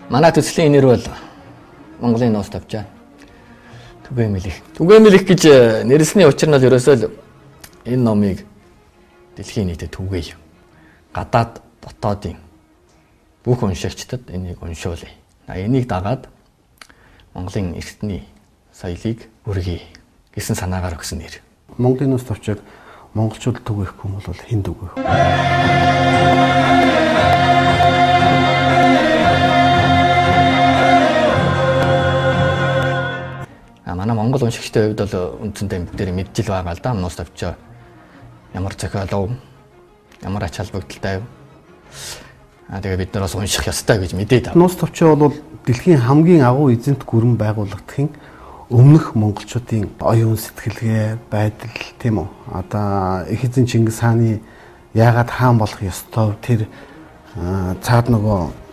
Манай төслийн нэр бол Монголын нуус тавчаа. Түгээмэлэх гэж нэрлсний учир нь бол ерөөсөө л энэ номыг дэлхийн нийтэд түгээе. Гадаад дотоодын бүх уншигчдад энийг уншуулъя. Энийг дагаад Монголын эртний соёлыг өргөе гэсэн санаагаар өгсөн нэр. Монголын нуус тавчааг монголчууд түгээхгүй бол хэн түгээх вэ? Манай Монгол уншигчдын хувьд бол үндсэндээ бүгдээр мэдж л байгаа л да. Нуус тавчаа ямар зохиолов, ямар ач холбогдолтой. Тэгээ бид нар бас унших ёстой гэж мэдээд байна. Нуус тавчаа бол дэлхийн хамгийн агуу эзэнт гүрэн байгууллагын өмнөх монголчуудын оюун сэтгэлгээ, байдал тийм үү? Одоо их эзэн Чингис хааны яагаад хаан болох ёстой тэр цаад нөгөө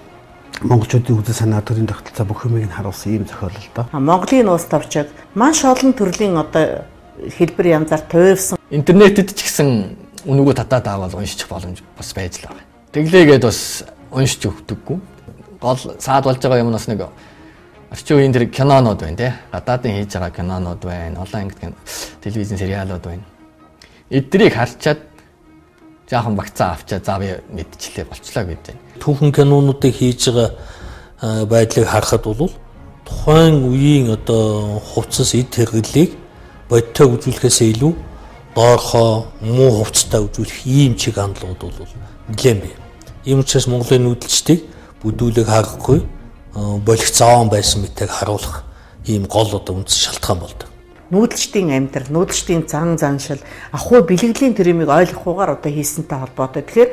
монголчуудын үзэл санаа төрийн тогтолцоо бүх юмыг нь харуулсан ийм зохиол л доо. Монголын нуус тавчааг маш олон төрлийн одоо хэлбэр янзаар туйвсан. Интернетэд ч гэсэн үнэгүй татаад аваад уншчих боломж бас байж л байгаа. Тэглээгээд бас уншиж өгдөггүй. Гол саад болж байгаа юм бас нэг орчин үеийн тэр кинонууд байна тий. Гадаадын хийж байгаа кинонууд байна. Олон ангид телевизэн сериалууд байна. Эднийг харчаад жаахан багцаа авчаа заавь мэдчихлээ болчлаа гэж байна. Түүхэн кинонуудыг хийж байгаа байдлыг харахад бол тухайн үеийн одоо хувцас эд хэрэглийг бодтой үзүүлэхээс илүү доорхоо муу хувцастай үзүүлэх ийм чиг хандлагууд бол нэлээд бий. Ийм учраас Монголын нүүдэлчдийг бүдүүлэг харахгүй болох зааван байсан мэтийг харуулах ийм гол одоо үндэс шалтгаан болдог. Нүүдэлчдийн амьдрал, нүүдэлчдийн зан заншил, ахуй бэлгэлийн төрөмийг ойлгохгүйгээр одоо хийсэнтэй холбоотой. Тэгэхээр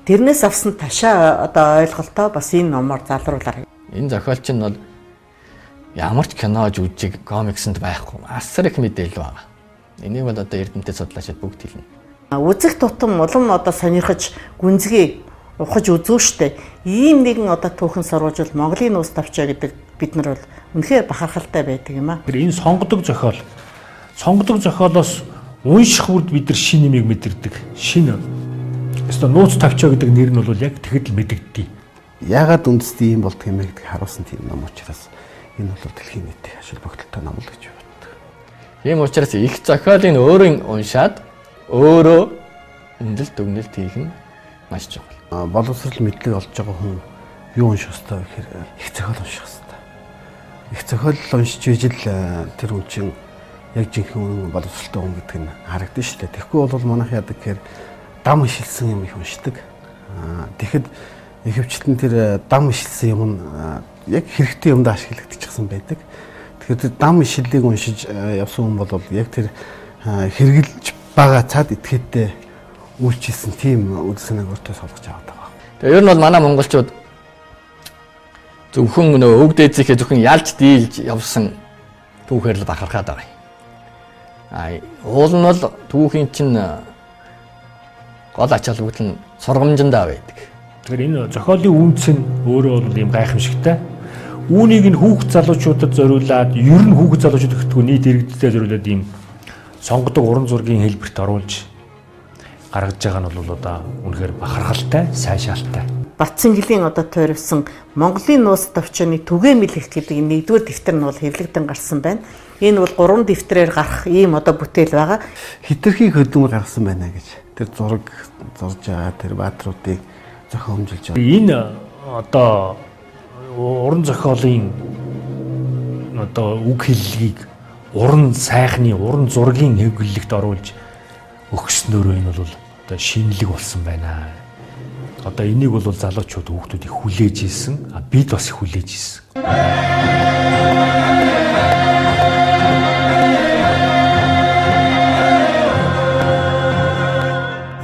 тэрнээс авсан ташаа одоо ойлголтоо бас энэ номоор залруулаарай. Энэ зохиолч нь бол ямар ч кино жүжиг, комиксэнд байхгүй асар их мэдээлэл байгаа. Энийг бол одоо эрдэмтэд судлаачид бүгд хэлнэ. Үзэг тутам улам одоо сонирхож, гүнзгий ухаж үзүү штэ. Ийм нэгэн одоо түүхэн сурвалжвал Монголын нуус тавчаа гэдэг бид нар бол үнэхээр бахархалтай байдаг юм аа. Энэ сонгодог зохиолоос унших бүрд бид нар шин нэмийг мэдэрдэг. Шин. Эсвэл нууц тавчаа гэдэг нэр нь бол яг тэгэхэд л мэдэгддэг. Яагаад үндэсний юм болдго юм бэ гэдгийг харуулсан тийм ном учраас энэ бол дэлхийн нийтийн ашиг тогтолтой ном л гэж боддог. Ийм учраас их зохиолын өөрийн уншаад өөрөө хөндлөлт дүгнэлт хийх нь маш чухал. Боловсрол мэдлэг олж байгаа хүн юу унших ёстой вэ гэхээр их зохиол унших ёстой. Их зохиол уншиж ижил тэр хүн чинь яг жинхэнэ боловсролтой хүн гэдэг нь харагдана шүү дээ. Тэгэхгүй бол манайх яадаг гэхээр дам ишилсэн юм их уншдаг. Тэгэхэд ихэвчлэн тэр дам ишилсэн юм нь яг хэрэгтэй юмд ашиглагдчихсан байдаг. Тэгэхээр тэр дам ишиллийг уншиж явсан хүн бол яг тэр хэрэгжилж байгаа цаад этгээдтэй үйлчилсэн тийм үйл санааг өөртөө солгож аваад байгаа. Тэгээ ер нь бол манай монголчууд зөвхөн нөө өвд эзэхээ зөвхөн ялж дийлж явсан түүхээр л бахархаад байгаа юм. Уул нь бол түүхийн чинь гол ач холбогдол нь сургамжиндаа байдаг. Тэгэхээр энэ зохиолын үндэс нь өөрөө бол ийм гайхамшигтай. Үүнийг нь хүүхд залуучуудад зориулаад, ер нь хүүхд залуучууд гэхдээ нийт иргэдэд зориулаад ийм сонгодог уран зургийн хэлбэрт оруулж гаргаж байгаа нь бол одоо үнэхээр бахархалтай, сайшаалтай. Батцэнгэлийн одоо тойрвсон Монголын нуус тавчааны түгээмэлэх гэдэг нэгдүгээр дэвтэр нь бол хэвлэгдэн гарсан байна. Энэ бол 3 дэвтрээр гарах ийм одоо бүтээл байгаа. Хитрхи хөдөлмөр гаргасан байна гэж. Тэр зураг зурж байгаа тэр баатруудыг зохиомжилж байгаа. Энэ одоо уран зохиолын одоо үг хэллэгийг уран сайхны, уран зургийн хэвлэлд оруулж өгснөөрөө энэ бол одоо шинэлэг болсон байна. Одоо энийг бол залуучууд хүүхдүүд их хүлээж ийсэн. Бид бас их хүлээж ийсэн.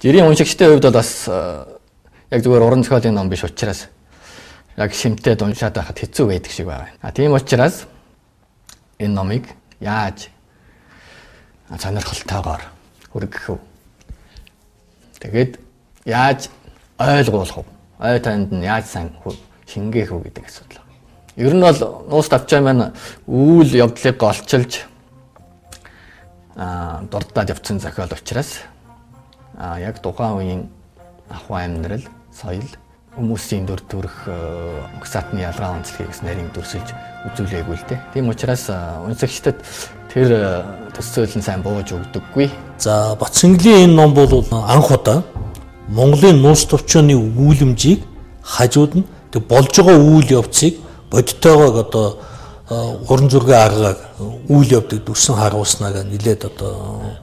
Жирийн уншигчдын хувьд бол бас яг зүгээр уран зохиолын ном биш учраас яг шимтээд уншаад байхад хэцүү байдаг шиг байна. Тийм учраас энэ номыг яаж сонирхолтойгоор хүргэх вэ? Тэгээд яаж ойлгуулах вэ? Ой танд нь яаж сайн шингээх вэ гэдэг асуудал. Ер нь бол нуус тавчаа маань үйл явдлыг голчилж дурдаад явцсан зохиол учраас яг тухайн үеийн ахуй амьдрал, соёл, хүмүүсийн дүр төрх угсаатны ялгаа онцлогийг бас нарийн дүрсэлж үзүүлээгүй л дээ. Тийм учраас уншигчдад тэр төсөөлөл нь сайн бууж өгдөггүй. За Батцэнгэлийн энэ ном бол анх удаа Монголын нууц төвчөөний өгүүлэмжийг хажууд нь тэг болж байгаа үйл явцыг бодтойгоо одоо уран зургийн аргаар үйл явдлыг дүрсэн харуулснаа нэлээд одоо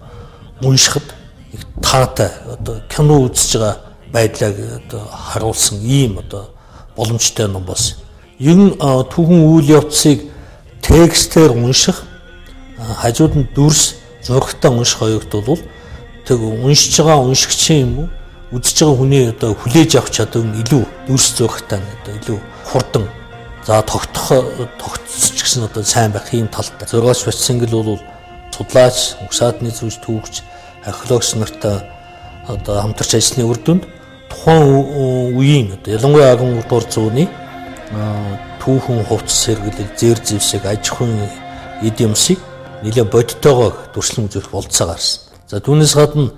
уншихад их таатай одоо кино үзэж байгаа байдлыг одоо харуулсан ийм одоо боломжтой ном бас. Ер нь түүхэн үйл явцыг текстээр унших хажууд нь дүрс зурагтаа унших хоёрт бол тэг уншиж байгаа уншигчийн юм уу үзэж байгаа хүний одоо хүлээж авах чадвар нь илүү дүрс зурагтай одоо илүү хурдан за тогтцож гэсэн одоо сайн байх юм талтай. Зураач Батцэнгэл бол судлаач, угсаатны зүйч түүхч, археологч нартай одоо хамтарч ажилласны үр дүнд тухайн үеийн одоо ялангуяа 13 дугаар зууны түүхэн хувцас сэргэлэг, зэр зэвсэг, аж ахуйн эд юмсыг нэлээд бодтойгоо дүрслэн үзүүлэх болцоо гарсан. За түүнээс гадна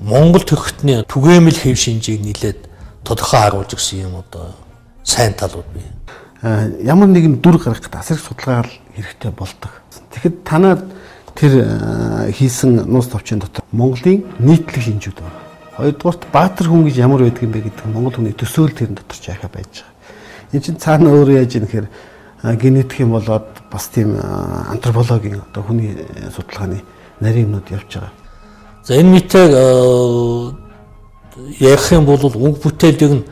Монгол төрхтний түгээмэл хэв шинжийг нэлээд тодорхой харуулж өгсөн юм одоо сайн талууд бий. Ямар нэгэн дүр гаргахад асар их судалгаа хэрэгтэй болдог. Тэгэхэд танаад тэр хийсэн нууц товчийн дотор Монголын нийтлэг шинжүүд байна. Хоёрдугаарт баатар хүн гэж ямар байдаг юм бэ гэдэг Монгол хүний төсөөлөл тэрэн дотор ч яхаа байж байгаа. Энд чинь цаана өөрөө яаж юм гэхээр генетик юм болоод бас тийм антропологийн одоо хүний судалгааны нарийн юмнууд явж байгаа. За энэ мэтэг ярих юм бол уг бүтээлийг нь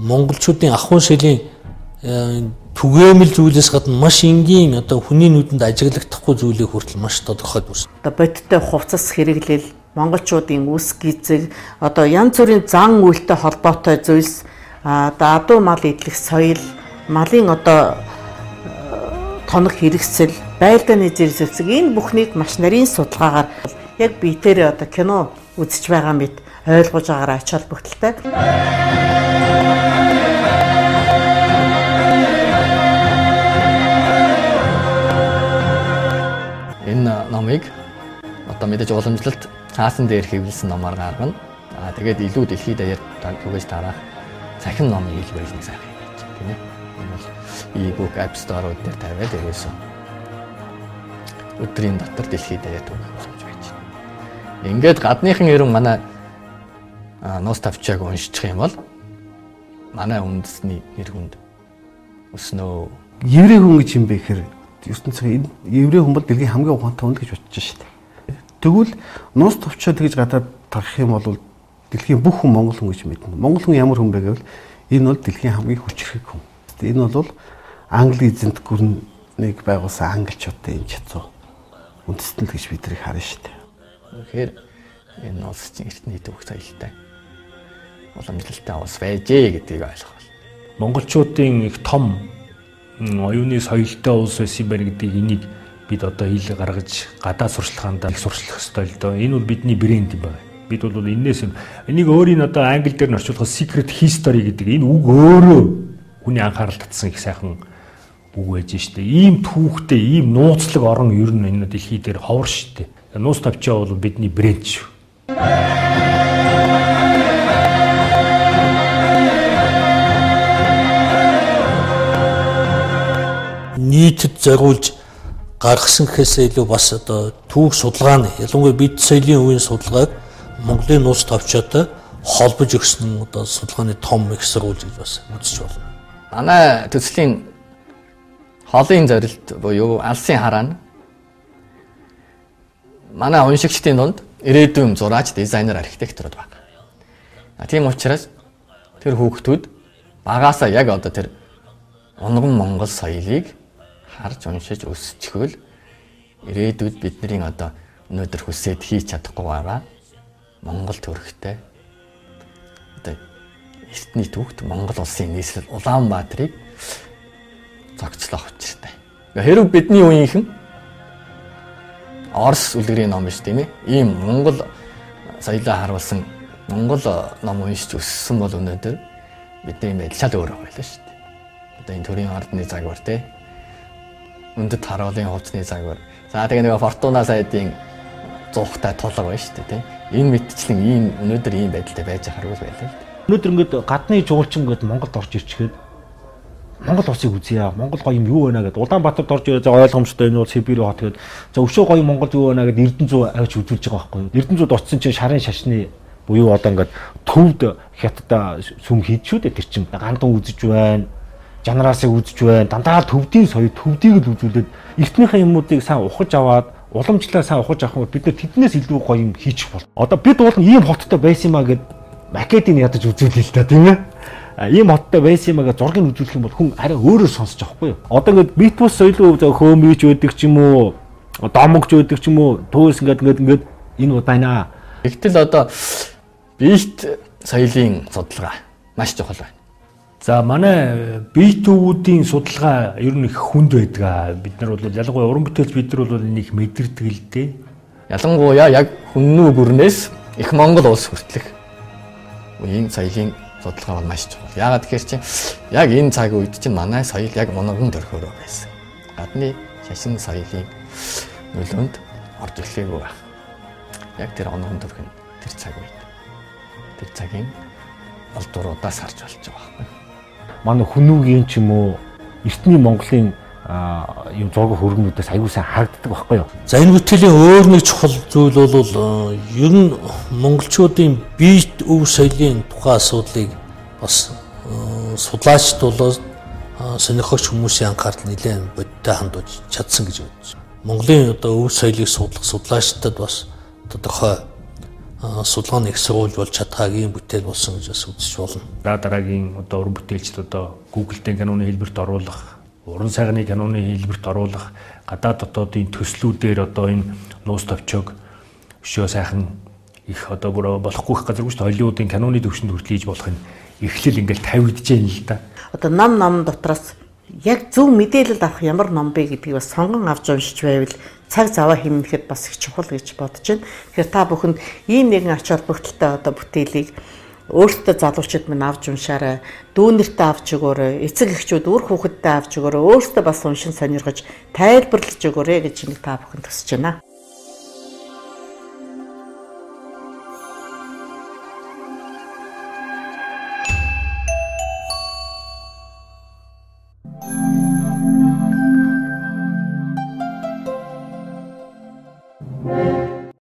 монголчуудын ахуйн шилийн түгээмэл зүйлээс гадна маш энгийн одоо хүний нүдэнд ажиглагдахгүй зүйлийг хүртэл маш тодорхой дүрс. Одоо бодиттой хувцас хэрэглэл, монголчуудын үс гизэг, одоо янз бүрийн зан үйлтэй холбоотой зүйлс, одоо адуу мал идэх соёл, малын одоо тоног хэрэгсэл, байлдааны зэрэсэлцэг энэ бүхнийг маш нарийн судалгаагаар яг биетээр одоо кино үзэж байгаа мэт ойлгож байгаараа ач холбогдолтой. Энэ номыг одоо мэдээж уламжлалт цаасан дээр хэвлэлсэн номоор гаргана. Тэгээд илүү дэлхийд даяар түгэж дараах цахим номын хэлбэрийг нэг сайхан хийж байна тийм ээ. Энэ бол e-book app store-ууд дээр тавиад ирээсэн. Өдрийн дотор дэлхийд даяар түгэх боломж байж байна. Ингээд гадныхан ерөн манай нууц тавчааг уншчих юм бол манай үндэсний нэр хүнд өснөө. Еврей хүн гэж юм бэ гэхээр ертөнцийн еврей хүн бол дэлхийн хамгийн ухаантай хүн гэж бодож штэ. Тэгвэл нууц товчоо тэгж гадаад тарах юм бол дэлхийн бүх хүн монгол хүн гэж мэднэ. Монгол хүн ямар хүн бэ гэвэл энэ бол дэлхийн хамгийн хүчрхэг хүн. Энэ бол Англи эзэнт гүрнийг байгуулсан англичуудын энэ чацуу үндэстэн гэж бид нарыг харна штэ. Тэгэхээр энэ улсын эртний төвх соёлтой уламжлалтай ус байжээ гэдгийг ойлгох бол. Монголчуудын их том оюуны соёлтой улс байсан байна гэдгийг энийг бид одоо хэл гаргаж гадаа сурчлагаанд их сурчлах ёстой л доо. Энэ бол бидний брэнд юм байна. Бид бол энээс энийг өөрийн одоо англи дээр нь орчуулах secret history гэдэг энэ үг өөрөө хүний анхаарал татсан их сайхан үг байж штэ. Ийм түүхтэй, ийм нууцлаг орон ер нь энэ дэлхий дээр ховор штэ. Нууц тавчаа бол бидний брэнд шүү. Нийтэд зориулж гаргасан гэхээсээ илүү бас одоо түүх судалгааны ялангуяа бид соёлын үеийн судалгааг Монголын нууц тавчаатай холбож өгсөн одоо судалгааны том их сурвалж гэж бас үзэж байна. Манай төслийн хоолын зорилт буюу алсын хараана манай уншигчдын дунд ирээдүйн зураач, дизайнер, архитекторуд байна. Тийм учраас тэр хүүхдүүд багаасаа яг одоо тэр унган Монгол соёлыг харж уншиж өсчихвөл ирээдүйд бидний одоо өнөөдөр хүсээд хийж чадахгүй байгаа Монгол төрхтэй одоо эртний түүхт Монгол улсын нийслэл Улаанбаатарыг зохицлох учиртай. Хэрвээ бидний үеийнхэн Орос үлгэрийн ном биш тийм ээ. Ийм Монгол соёлоо харуулсан Монгол ном уншиж өссөн бол өнөөдөр бидний байдал шал өөр байлаа шүү дээ. Одоо энэ төрийн ордны загвар тийм өндөд харуулын хувцсны загвар. За тэгээ нэг Фортуна сайдын зуухтай тулга байна шүү дээ тийм. Энэ мэдчлэн ийм өнөөдөр ийм байдалтай байж харгүй байлаа л дээ. Өнөөдөр ингээд гадны жуулчин ингээд Монголд орж ирчихэд Монгол улсыг үзье. Монгол гоё юм юу байна гэд Улаанбаатарт орж ирээ. За ойлгомжтой энэ бол Сибирь хот гэд. За өшөө гоё Монгол юу байна гэд Эрдэнэзүү авч үзүүлж байгаа байхгүй юу? Эрдэнэзүүд очсон чинь шарын шашны буюу одоо ингээд төвд хятад сүм хийж шүү дээ тэр чинь. Гандан үзэж байна. Жанараасыг үзэж байна. Дандаа төвдийн соёл төвдийг л үзүүлээд эртнийхээ юмнуудыг сайн ухаж аваад уламжлалаа сайн ухаж авах нь бид нар тэднээс илүү гоё юм хийчих бол. Одоо бид бол ийм хоттой байсан юмаа гэд макетыг ядаж үзүүлээ л та тийм ээ. Ийм хоттой байсан юмаа гэж зургийг үзүүлэх юм бол хүн арай өөрөөр сонсож авахгүй юу? Одоо ингээд битбус соёл хөөмөж байдаг ч юм уу, домогч байдаг ч юм уу, туус ингээд энэ байна. Тэгтэл одоо бит соёлын судалгаа маш чухал байна. За манай бие төвүүдийн судалгаа ер нь их хүнд байдаг. Бид нар бол ялангуяа уран бүтээлч бид нар бол энийг мэдэрдэг л дээ. Ялангуяа яг хүннүү гүрнээс их Монгол улс хүртэлх үеийн соёлын судалгаа бол маш чухал. Яагаад гэхээр чинь яг энэ цаг үед чинь манай соёл яг монгон төрхөөрөө байсан. Гадны шашин соёлын нөлөөнд орж ирлээгүй байна. Яг тэр монгон төрх нь тэр цаг үед тэр цагийн олдуруудаас харж болж байгаа байна. Манай хүнүүгийн ч юм уу эртний Монголын юм зураг хөргнүүдээс аягүй сайн харагддаг байхгүй юу? За энэ бүтээлийн өөр нэг чухал зүйл бол ер нь монголчуудын бит өв соёлын тухай асуудлыг бас судлаачд болоод сонирхогч хүмүүсийн анхаарал нэлээд бодиттой хандуулж чадсан гэж бодож байна. Монголын одоо өв соёлыг судлах судлаачдад бас тодорхой судалгааны их сурвалж болж чадхаагийн бүтээл болсон гэж бас үзэж болно. Дараагийн одоо уран бүтээлчд одоо Google-тэй киноны хэлбэрт оруулах, уран сайхны киноны хэлбэрт оруулах, гадаад дотоодын төслүүдээр одоо энэ нуус товчоог өшөө сайхан их одоо бүр болохгүй их газаргүй шүү дээ. Холливуудын киноны төвшөнд хүртэл хийж болох нь эхлэл ингээл тавигдж байна л да. Одоо нам дотроос яг зөв мэдээлэл авах ямар ном бэ гэдгийг бас сонгон авч уншиж байвал цаг заваа хэмнэхэд бас их чухал гэж бодож байна. Тэгэхээр та бүхэнд ийм нэгэн ач холбогдолтой одоо бүтээлийг өөртөө залуучууд минь авч уншаарай. Дүүнэртээ авч өгөөрэй. Эцэг эхчүүд үр хүүхэдтэй авч өгөөрэй. Өөртөө бас уншин сонирхож тайлбарлаж өгөөрэй гэж та бүхэнд хүсэж байна.